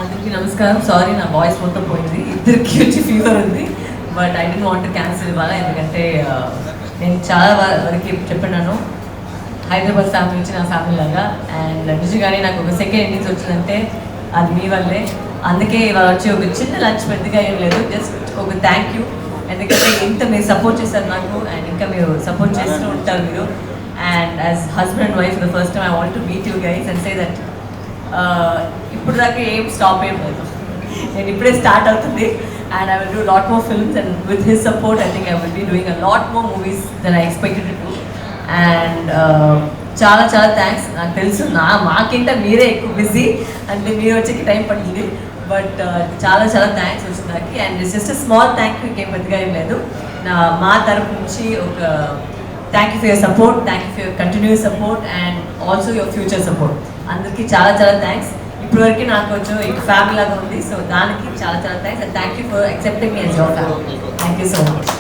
అందరికీ నమస్కారం. సారీ నా వాయిస్ మొత్తం పోయింది, ఇద్దరికి వచ్చి ఫీవర్ ఉంది. But I don't want to cancel ఇవాళ, ఎందుకంటే నేను చాలా వరకు చెప్పినాను హైదరాబాద్ ఫ్యామిలీ నుంచి నా ఫ్యామిలీ లాగా. అండ్ నిజంగానే నాకు ఒక సెకండ్ ఇన్నింగ్స్ వచ్చిందంటే అది మీ వల్లే. అందుకే ఇవాళ వచ్చి ఒక చిన్న లంచ్ పెద్దగా ఏం లేదు, జస్ట్ ఒక థ్యాంక్ యూ. ఎందుకంటే ఇంత మీరు సపోర్ట్ చేశారు నాకు, అండ్ ఇంకా మీరు సపోర్ట్ చేస్తూ ఉంటారు మీరు. And as husband and wife the first time I want to meet you guys and say that ఇప్పుడు దాకా ఏం స్టాప్ ఏం లేదు, నేను ఇప్పుడే స్టార్ట్ అవుతుంది. And I will do lot more films and with his support I think I will be doing a lot more movies then I expected to. And చాలా చాలా థ్యాంక్స్. నాకు తెలుసు మాకింట మీరే ఎక్కువ బిజీ, అంటే మీరు వచ్చేకి టైం పట్టింది. బట్ చాలా చాలా థ్యాంక్స్ వచ్చింది నాకు. And just small thank you, ఇంకేం పెద్దగా ఏం లేదు. మా తరపు నుంచి ఒక thank you for your support, thank you for your continuous support and also your future support. అందరికీ చాలా చాలా థ్యాంక్స్. ఇప్పటివరకు నాకు కొంచెం ఇక ఫ్యామిలీ లాగా ఉంది, సో దానికి చాలా చాలా thanks. And thank you for accepting me as your family. Thank you so much.